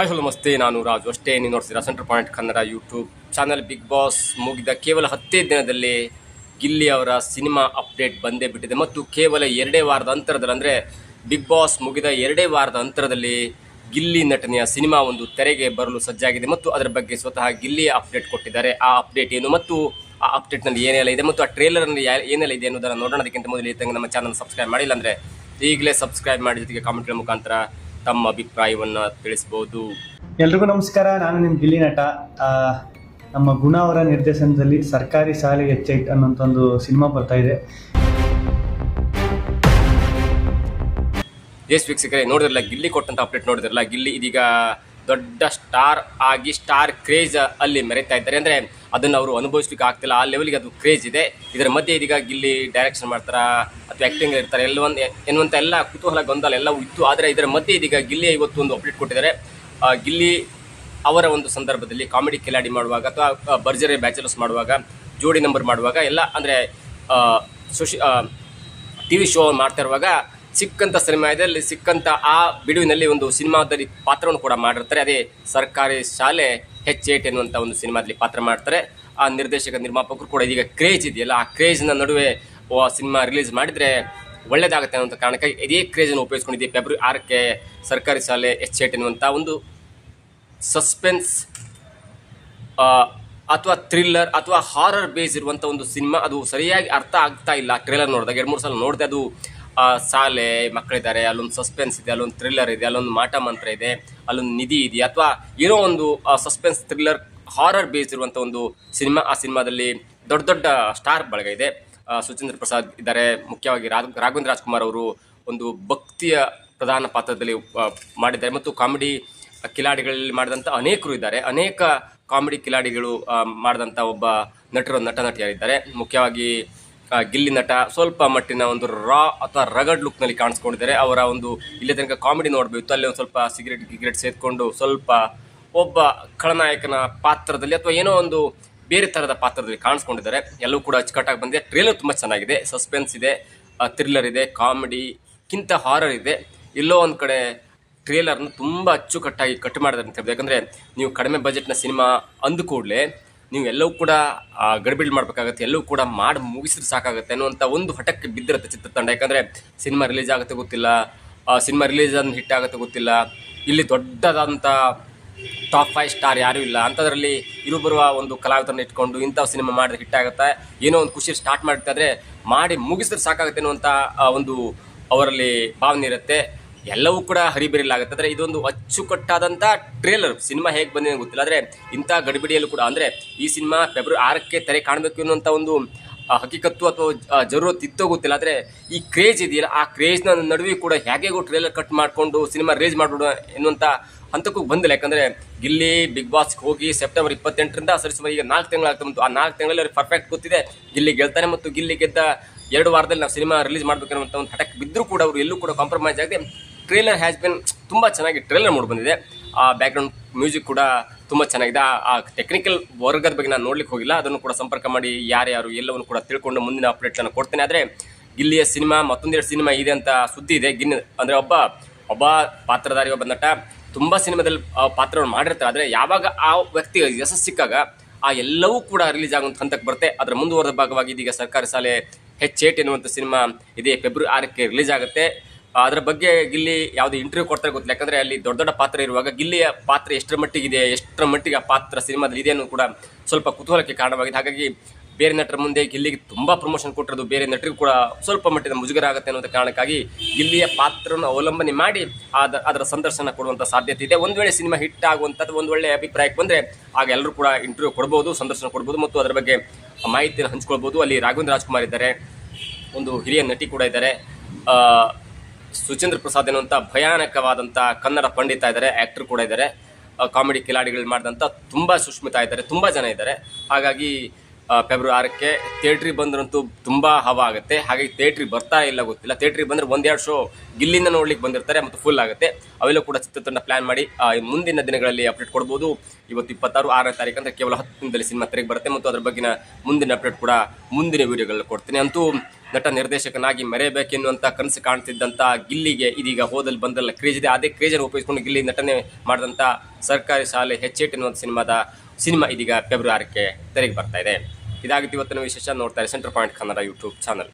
Hi hello ನಮಸ್ತೆ, ನಾನು ರಾಜು. ಅಷ್ಟೇ ನೀವು ನೋಡ್ತೀರಾ centre point Kannada YouTube channel. Bigg Boss ಮುಗಿದ ಕೇವಲ 10 ದಿನದಲ್ಲಿ ಗಿಲ್ಲಿ ಅವರ ಸಿನಿಮಾ ಅಪ್ಡೇಟ್ ಬಂದೇ ಬಿಟ್ಟಿದೆ ಮತ್ತು ಕೇವಲ 2 ವಾರದ ಅಂತರದಲ್ಲಿ, ಅಂದರೆ ಬಿಗ್ ಬಾಸ್ ಮುಗಿದ 2 ವಾರದ ಅಂತರದಲ್ಲಿ ಗಿಲ್ಲಿ ನಟನೆಯ ಸಿನಿಮಾ ಒಂದು ತೆರೆಗೆ ಬರಲು ಸಜ್ಜಾಗಿದೆ ಮತ್ತು ಅದರ ಬಗ್ಗೆ ಸ್ವತಃ ಗಿಲ್ಲಿ ಅಪ್ಡೇಟ್ ಕೊಟ್ಟಿದ್ದಾರೆ. ಆ ಅಪ್ಡೇಟ್ ಏನು ಮತ್ತು ಆ ಅಪ್ಡೇಟ್ನಲ್ಲಿ ಏನೆಲ್ಲ ಇದೆ ಮತ್ತು ಆ ಟ್ರೇಲರ್ನಲ್ಲಿ ಏನೆಲ್ಲ ಇದೆ ಅನ್ನೋದನ್ನು ನೋಡೋಣ. ಅದಕ್ಕಿಂತ ಮೊದಲು ಈ ನಮ್ಮ ಚಾನಲ್ ಸಬ್ಸ್ಕ್ರೈಬ್ ಮಾಡಿಲ್ಲ ಅಂದರೆ ಈಗಲೇ ಸಬ್ಸ್ಕ್ರೈಬ್ ಮಾಡಿ, ಜೊತೆಗೆ ಕಾಮೆಂಟ್ಗಳ ಮುಖಾಂತರ ತಮ್ಮ ಅಭಿಪ್ರಾಯವನ್ನು ತಿಳಿಸಬಹುದು. ಎಲ್ರಿಗೂ ನಮಸ್ಕಾರ. ನಾನು ನಿಮ್ಮ ಗಿಲ್ಲಿ ನಟ. ನಮ್ಮ ಗುಣ ಅವರ ನಿರ್ದೇಶನದಲ್ಲಿ ಸರ್ಕಾರಿ ಶಾಲೆ HIT ಅನ್ನೋಂಥ ಒಂದು ಸಿನಿಮಾ ಬರ್ತಾ ಇದೆ. ಎಸ್ ವೀಕ್ಷಕರೇ, ನೋಡಿದ್ರಲ್ಲ ಗಿಲ್ಲಿ ಕೊಟ್ಟಂತ ಅಪ್ಡೇಟ್ ನೋಡಿದ್ರಲ್ಲ. ಗಿಲ್ಲಿ ಇದೀಗ ದೊಡ್ಡ ಸ್ಟಾರ್ ಆಗಿ ಸ್ಟಾರ್ ಕ್ರೇಜ್ ಅಲ್ಲಿ ಮೆರೀತಾ ಇದ್ದಾರೆ. ಅಂದರೆ ಅದನ್ನು ಅವರು ಅನುಭವಿಸ್ಲಿಕ್ಕೆ ಆಗ್ತಿಲ್ಲ, ಆ ಲೆವೆಲ್ಗೆ ಅದು ಕ್ರೇಜ್ ಇದೆ. ಇದರ ಮಧ್ಯೆ ಇದೀಗ ಗಿಲ್ಲಿ ಡೈರೆಕ್ಷನ್ ಮಾಡ್ತಾರಾ ಅಥವಾ ಆ್ಯಕ್ಟಿಂಗ್ ಇರ್ತಾರೆ ಎನ್ನುವಂಥ ಎಲ್ಲ ಕುತೂಹಲ ಗೊಂದಲ ಎಲ್ಲವೂ ಇತ್ತು. ಆದರೆ ಇದರ ಮಧ್ಯೆ ಇದೀಗ ಗಿಲ್ಲಿ ಇವತ್ತು ಒಂದು ಅಪ್ಡೇಟ್ ಕೊಟ್ಟಿದ್ದಾರೆ. ಗಿಲ್ಲಿ ಅವರ ಒಂದು ಸಂದರ್ಭದಲ್ಲಿ ಕಾಮಿಡಿ ಕಿಲಾಡಿ ಮಾಡುವಾಗ ಅಥವಾ ಭರ್ಜರಿ ಬ್ಯಾಚಲರ್ಸ್ ಮಾಡುವಾಗ, ಜೋಡಿ ನಂಬರ್ ಮಾಡುವಾಗ ಎಲ್ಲ, ಅಂದರೆ TV ಶೋ ಮಾಡ್ತಾ ಇರುವಾಗ ಸಿಕ್ಕಂಥ ಸಿನಿಮಾದಲ್ಲಿ ಸಿಕ್ಕಂಥ ಆ ಬಿಡುವಿನಲ್ಲಿ ಒಂದು ಸಿನಿಮಾದಲ್ಲಿ ಪಾತ್ರವನ್ನು ಕೂಡ ಮಾಡಿರ್ತಾರೆ. ಅದೇ ಸರ್ಕಾರಿ ಶಾಲೆ HIT ಎನ್ನುವಂಥ ಒಂದು ಸಿನಿಮಾದಲ್ಲಿ ಪಾತ್ರ ಮಾಡ್ತಾರೆ. ಆ ನಿರ್ದೇಶಕ ನಿರ್ಮಾಪಕರು ಕೂಡ ಇದೀಗ ಕ್ರೇಜ್ ಇದೆಯಲ್ಲ, ಆ ಕ್ರೇಜ್ನ ನಡುವೆ ಸಿನಿಮಾ ರಿಲೀಸ್ ಮಾಡಿದರೆ ಒಳ್ಳೆಯದಾಗುತ್ತೆ ಅನ್ನೋಂಥ ಕಾರಣಕ್ಕಾಗಿ ಇದೇ ಕ್ರೇಜನ್ನು ಉಪಯೋಗಿಸ್ಕೊಂಡಿದ್ದೀವಿ. ಫೆಬ್ರವರಿ 6ಕ್ಕೆ ಸರ್ಕಾರಿ ಶಾಲೆ HIT ಎನ್ನುವಂಥ ಒಂದು ಸಸ್ಪೆನ್ಸ್ ಅಥವಾ ಥ್ರಿಲ್ಲರ್ ಅಥವಾ ಹಾರರ್ ಬೇಸ್ ಇರುವಂಥ ಒಂದು ಸಿನಿಮಾ. ಅದು ಸರಿಯಾಗಿ ಅರ್ಥ ಆಗ್ತಾ ಇಲ್ಲ. ಟ್ರೇಲರ್ ನೋಡಿದಾಗ 2-3 ಸಲ ನೋಡಿದೆ. ಅದು ಶಾಲೆ ಮಕ್ಕಳಿದ್ದಾರೆ, ಅಲ್ಲೊಂದು ಸಸ್ಪೆನ್ಸ್ ಇದೆ, ಅಲ್ಲೊಂದು ಥ್ರಿಲ್ಲರ್ ಇದೆ, ಅಲ್ಲೊಂದು ಮಾಟ ಮಂತ್ರ ಇದೆ, ಅಲ್ಲೊಂದು ನಿಧಿ ಇದೆ, ಅಥವಾ ಏನೋ ಒಂದು ಸಸ್ಪೆನ್ಸ್ ಥ್ರಿಲ್ಲರ್ ಹಾರರ್ ಬೇಸ್ ಇರುವಂಥ ಒಂದು ಸಿನಿಮಾ. ಆ ಸಿನಿಮಾದಲ್ಲಿ ದೊಡ್ಡ ದೊಡ್ಡ ಸ್ಟಾರ್ ಬಳಗ ಇದೆ. ಸುಚೇಂದ್ರ ಪ್ರಸಾದ್ ಇದ್ದಾರೆ, ಮುಖ್ಯವಾಗಿ ರಾಘವೇಂದ್ರ ರಾಜ್ಕುಮಾರ್ ಅವರು ಒಂದು ಭಕ್ತಿಯ ಪ್ರಧಾನ ಪಾತ್ರದಲ್ಲಿ ಮಾಡಿದ್ದಾರೆ ಮತ್ತು ಕಾಮಿಡಿ ಕಿಲಾಡಿಗಳಲ್ಲಿ ಮಾಡಿದಂಥ ಅನೇಕರು ಇದ್ದಾರೆ. ಅನೇಕ ಕಾಮಿಡಿ ಕಿಲಾಡಿಗಳು ಮಾಡಿದಂಥ ಒಬ್ಬ ನಟ ನಟಿಯರಿದ್ದಾರೆ. ಮುಖ್ಯವಾಗಿ ಗಿಲ್ಲಿ ನಟ ಸ್ವಲ್ಪ ಮಟ್ಟಿನ ಒಂದು ರಾ ಅಥವಾ ರಗಡ್ ಲುಕ್ನಲ್ಲಿ ಕಾಣಿಸ್ಕೊಂಡಿದ್ದಾರೆ. ಅವರ ಒಂದು ಇಲ್ಲಿ ತನಕ ಕಾಮಿಡಿ ನೋಡಬೇಕು, ಅಲ್ಲಿ ಒಂದು ಸ್ವಲ್ಪ ಸಿಗರೇಟ್ ಸೇದ್ಕೊಂಡು ಸ್ವಲ್ಪ ಒಬ್ಬ ಖಳನಾಯಕನ ಪಾತ್ರದಲ್ಲಿ ಅಥವಾ ಏನೋ ಒಂದು ಬೇರೆ ಥರದ ಪಾತ್ರದಲ್ಲಿ ಕಾಣಿಸ್ಕೊಂಡಿದ್ದಾರೆ. ಎಲ್ಲವೂ ಕೂಡ ಅಚ್ಚುಕಟ್ಟಾಗಿ ಬಂದಿದೆ. ಟ್ರೇಲರ್ ತುಂಬ ಚೆನ್ನಾಗಿದೆ, ಸಸ್ಪೆನ್ಸ್ ಇದೆ, ಥ್ರಿಲ್ಲರ್ ಇದೆ, ಕಾಮಿಡಿಗಿಂತ ಹಾರರ್ ಇದೆ. ಎಲ್ಲೋ ಒಂದು ಕಡೆ ಟ್ರೇಲರ್ನ ತುಂಬ ಅಚ್ಚುಕಟ್ಟಾಗಿ ಕಟ್ ಮಾಡಿದ್ದಾರೆ ಅಂತ ಹೇಳ್ಬೋದು. ಯಾಕಂದರೆ ನೀವು ಕಡಿಮೆ ಬಜೆಟ್ನ ಸಿನಿಮಾ ಅಂದ ಕೂಡಲೇ ನೀವು ಎಲ್ಲವೂ ಕೂಡ ಗಡಿಬಿಡಿ ಮಾಡಬೇಕಾಗತ್ತೆ, ಎಲ್ಲವೂ ಕೂಡ ಮಾಡಿ ಮುಗಿಸಿದ್ರೆ ಸಾಕಾಗುತ್ತೆ ಅನ್ನುವಂಥ ಒಂದು ಹಠಕ್ಕೆ ಬಿದ್ದಿರುತ್ತೆ ಚಿತ್ರತಂಡ. ಯಾಕಂದರೆ ಸಿನಿಮಾ ರಿಲೀಸ್ ಆಗುತ್ತೆ ಗೊತ್ತಿಲ್ಲ, ಸಿನಿಮಾ ರಿಲೀಸ್ ಹಿಟ್ ಆಗುತ್ತೆ ಗೊತ್ತಿಲ್ಲ. ಇಲ್ಲಿ ದೊಡ್ಡದಾದಂಥ ಟಾಪ್ 5 ಸ್ಟಾರ್ ಯಾರೂ ಇಲ್ಲ. ಅಂಥದ್ರಲ್ಲಿ ಬರುವ ಒಂದು ಕಲಾವಿದರನ್ನ ಇಟ್ಕೊಂಡು ಇಂಥ ಸಿನಿಮಾ ಮಾಡಿದ್ರೆ ಹಿಟ್ ಆಗುತ್ತೆ, ಏನೋ ಒಂದು ಖುಷಿ ಸ್ಟಾರ್ಟ್ ಮಾಡ್ತಾ ಇದ್ರೆ ಮಾಡಿ ಮುಗಿಸಿದ್ರೆ ಸಾಕಾಗುತ್ತೆ ಅನ್ನುವಂಥ ಒಂದು ಅವರಲ್ಲಿ ಭಾವನೆ ಇರುತ್ತೆ. ಎಲ್ಲವೂ ಕೂಡ ಹರಿಬರಿಲಾಗುತ್ತೆ. ಅಂದರೆ ಇದೊಂದು ಅಚ್ಚುಕಟ್ಟಾದಂಥ ಟ್ರೇಲರ್. ಸಿನಿಮಾ ಹೇಗೆ ಬಂದಿದೆ ಗೊತ್ತಿಲ್ಲ, ಆದರೆ ಇಂಥ ಗಡಿಬಿಡಿಯಲ್ಲೂ ಕೂಡ, ಅಂದರೆ ಈ ಸಿನಿಮಾ ಫೆಬ್ರವರಿ 6ಕ್ಕೆ ತೆರೆ ಕಾಣಬೇಕು ಅನ್ನುವಂಥ ಒಂದು ಹಕೀಕತ್ತು ಅಥವಾ ಜರೂರತ್ ಇತ್ತೋ ಗೊತ್ತಿಲ್ಲ. ಆದರೆ ಈ ಕ್ರೇಜ್ ಇದೆಯಲ್ಲ, ಆ ಕ್ರೇಜ್ನ ನಡುವೆ ಕೂಡ ಹೇಗೋ ಟ್ರೇಲರ್ ಕಟ್ ಮಾಡಿಕೊಂಡು ಸಿನಿಮಾ ರಿಲೀಸ್ ಮಾಡ್ಬಿಡೋ ಎನ್ನುವಂಥ ಹಂತಕ್ಕೂ ಬಂದಿಲ್ಲ. ಯಾಕಂದರೆ ಗಿಲ್ಲಿ ಬಿಗ್ ಬಾಸ್ಗೆ ಹೋಗಿ ಸೆಪ್ಟೆಂಬರ್ 28ರಿಂದ ಸರಿಸುಮಾರು ಈಗ 4 ತಿಂಗಳಾಗ್ತಾ ಬಂತು. ಆ 4 ತಿಂಗಳಲ್ಲಿ ಅವ್ರಿಗೆ ಪರ್ಫೆಕ್ಟ್ ಗೊತ್ತಿದೆ ಗಿಲ್ಲಿ ಗೆಲ್ತಾನೆ ಮತ್ತು ಗಿಲ್ಲಿ ಗೆದ್ದ 2 ವಾರದಲ್ಲಿ ನಾವು ಸಿನಿಮಾ ರಿಲೀಸ್ ಮಾಡಬೇಕನ್ನುವಂಥ ಒಂದು ಹಠಕ್ಕೆ ಬಿದ್ದರೂ ಕೂಡ ಅವರು ಎಲ್ಲೂ ಕೂಡ ಕಾಂಪ್ರಮೈಸ್ ಆಗದೆ ಟ್ರೇಲರ್ ಹ್ಯಾಸ್ ಬಿನ್ ತುಂಬ ಚೆನ್ನಾಗಿ ಟ್ರೇಲರ್ ಮೂಡಿ ಬಂದಿದೆ. ಆ ಬ್ಯಾಕ್ಗ್ರೌಂಡ್ ಮ್ಯೂಸಿಕ್ ಕೂಡ ತುಂಬ ಚೆನ್ನಾಗಿದೆ. ಆ ಟೆಕ್ನಿಕಲ್ ವರ್ಗದ ಬಗ್ಗೆ ನಾನು ನೋಡ್ಲಿಕ್ಕೆ ಹೋಗಿಲ್ಲ, ಅದನ್ನು ಕೂಡ ಸಂಪರ್ಕ ಮಾಡಿ ಯಾರ್ಯಾರು ಎಲ್ಲವನ್ನು ಕೂಡ ತಿಳ್ಕೊಂಡು ಮುಂದಿನ ಅಪ್ಡೇಟ್ಗಳನ್ನು ಕೊಡ್ತೇನೆ. ಆದರೆ ಗಿಲ್ಲಿಯ ಸಿನಿಮಾ ಮತ್ತೊಂದೆರಡು ಸಿನಿಮಾ ಇದೆ ಅಂತ ಸುದ್ದಿ ಇದೆ. ಅಂದರೆ ಒಬ್ಬ ಪಾತ್ರಧಾರಿ, ಒಬ್ಬ ನಟ ತುಂಬ ಸಿನಿಮಾದಲ್ಲಿ ಪಾತ್ರವನ್ನು ಮಾಡಿರ್ತಾರೆ. ಆದರೆ ಯಾವಾಗ ಆ ವ್ಯಕ್ತಿ ಯಶಸ್ಸು ಸಿಕ್ಕಾಗ ಆ ಎಲ್ಲವೂ ಕೂಡ ರಿಲೀಸ್ ಆಗುವಂಥ ಹಂತಕ್ಕೆ ಬರುತ್ತೆ. ಅದರ ಮುಂದುವರೆದ ಭಾಗವಾಗಿ ಇದೀಗ ಸರ್ಕಾರಿ ಶಾಲೆ HIT ಎನ್ನುವಂಥ ಸಿನಿಮಾ ಇದೇ ಫೆಬ್ರವರಿ 6ಕ್ಕೆ ರಿಲೀಸ್ ಆಗುತ್ತೆ. ಅದರ ಬಗ್ಗೆ ಗಿಲ್ಲಿ ಯಾವುದೇ ಇಂಟರ್ವ್ಯೂ ಕೊಡ್ತಾರೆ ಗೊತ್ತಿಲ್ಲ. ಯಾಕಂದರೆ ಅಲ್ಲಿ ದೊಡ್ಡ ದೊಡ್ಡ ಪಾತ್ರ ಇರುವಾಗ ಗಿಲ್ಲಿಯ ಪಾತ್ರ ಎಷ್ಟರ ಮಟ್ಟಿಗೆ ಆ ಪಾತ್ರ ಸಿನಿಮಾದಲ್ಲಿ ಇದೆ ಅನ್ನೋದು ಕೂಡ ಸ್ವಲ್ಪ ಕುತೂಹಲಕ್ಕೆ ಕಾರಣವಾಗಿದೆ. ಹಾಗಾಗಿ ಬೇರೆ ನಟರ ಮುಂದೆ ಗಿಲ್ಲಿಗೆ ತುಂಬ ಪ್ರಮೋಷನ್ ಕೊಟ್ಟಿರೋದು ಬೇರೆ ನಟರಿಗೂ ಕೂಡ ಸ್ವಲ್ಪ ಮಟ್ಟಿನ ಮುಜುಗರ ಆಗುತ್ತೆ ಅನ್ನೋ ಕಾರಣಕ್ಕಾಗಿ ಗಿಲ್ಲಿಯ ಪಾತ್ರವನ್ನು ಅವಲಂಬನೆ ಮಾಡಿ ಅದರ ಸಂದರ್ಶನ ಕೊಡುವಂಥ ಸಾಧ್ಯತೆ ಇದೆ. ಒಂದು ವೇಳೆ ಸಿನಿಮಾ ಹಿಟ್ ಆಗುವಂಥದ್ದು ಒಂದು ಒಳ್ಳೆಯ ಅಭಿಪ್ರಾಯಕ್ಕೆ ಬಂದರೆ ಆಗ ಎಲ್ಲರೂ ಕೂಡ ಇಂಟರ್ವ್ಯೂ ಕೊಡ್ಬೋದು, ಸಂದರ್ಶನ ಕೊಡ್ಬೋದು ಮತ್ತು ಅದರ ಬಗ್ಗೆ ಮಾಹಿತಿಯನ್ನು ಹಂಚ್ಕೊಳ್ಬೋದು. ಅಲ್ಲಿ ರಾಘವೇಂದ್ರ ರಾಜ್ಕುಮಾರ್ ಇದ್ದಾರೆ, ಒಂದು ಹಿರಿಯ ನಟಿ ಕೂಡ ಇದ್ದಾರೆ, ಸುಚೇಂದ್ರ ಪ್ರಸಾದ್ ಎನ್ನುವಂಥ ಭಯಾನಕವಾದಂಥ ಕನ್ನಡ ಪಂಡಿತ ಇದ್ದಾರೆ, ಆ್ಯಕ್ಟರ್ ಕೂಡ ಇದ್ದಾರೆ, ಕಾಮಿಡಿ ಕಿಲಾಡಿಗಳು ಮಾಡಿದಂಥ ತುಂಬ ಸುಷ್ಮಿತಾ ಇದ್ದಾರೆ, ತುಂಬ ಜನ ಇದ್ದಾರೆ. ಹಾಗಾಗಿ ಫೆಬ್ರವರಿ 6ಕ್ಕೆ ಥಿಯೇಟ್ರಿಗೆ ಬಂದ್ರಂತೂ ತುಂಬ ಹವಾ ಆಗುತ್ತೆ. ಹಾಗಾಗಿ ಥಿಯೇಟ್ರಿಗೆ ಬರ್ತಾ ಇಲ್ಲ ಗೊತ್ತಿಲ್ಲ. ಥಿಯೇಟ್ರಿಗೆ ಬಂದರೆ 1-2 ಶೋ ಗಿಲ್ಲಿಂದ ನೋಡ್ಲಿಕ್ಕೆ ಬಂದಿರ್ತಾರೆ ಮತ್ತು ಫುಲ್ ಆಗುತ್ತೆ. ಅವೆಲ್ಲ ಕೂಡ ಚಿತ್ರತಂಡ ಪ್ಲ್ಯಾನ್ ಮಾಡಿ ಮುಂದಿನ ದಿನಗಳಲ್ಲಿ ಅಪ್ಡೇಟ್ ಕೊಡ್ಬೋದು. ಇವತ್ತು 26, 6ನೇ ತಾರೀಕು ಅಂದರೆ ಕೇವಲ 10 ದಿನದಲ್ಲಿ ಸಿನಿಮಾ ತೆರೆಗೆ ಬರುತ್ತೆ ಮತ್ತು ಅದರ ಬಗ್ಗಿನ ಮುಂದಿನ ಅಪ್ಡೇಟ್ ಕೂಡ ಮುಂದಿನ ವೀಡಿಯೋಗಳಲ್ಲಿ ಕೊಡ್ತೀನಿ. ಅಂತೂ ನಟ ನಿರ್ದೇಶಕನಾಗಿ ಮೆರೆಯಬೇಕೆನ್ನುವಂಥ ಕನಸು ಕಾಣ್ತಿದ್ದಂಥ ಗಿಲ್ಲಿಗೆ ಇದೀಗ ಹೋದಲ್ಲಿ ಬಂದಲ್ಲ ಕ್ರೇಜ್ ಇದೆ. ಅದೇ ಕ್ರೇಜನ್ನು ಉಪಯೋಗಿಸಿಕೊಂಡು ಗಿಲ್ಲಿ ನಟನೆ ಮಾಡಿದಂಥ ಸರ್ಕಾರಿ ಶಾಲೆ ಹೆಚ್ಚೇಟ್ ಎನ್ನುವಂಥ ಸಿನಿಮಾ ಇದೀಗ ಫೆಬ್ರವರಿಗೆ ತೆರೆಗೆ ಬರ್ತಾ ಇದೆ. ಇದಾಗಿತ್ತು ಇವತ್ತಿನ ವಿಶೇಷ. ನೋಡ್ತಾರೆ centre point Kannada YouTube channel.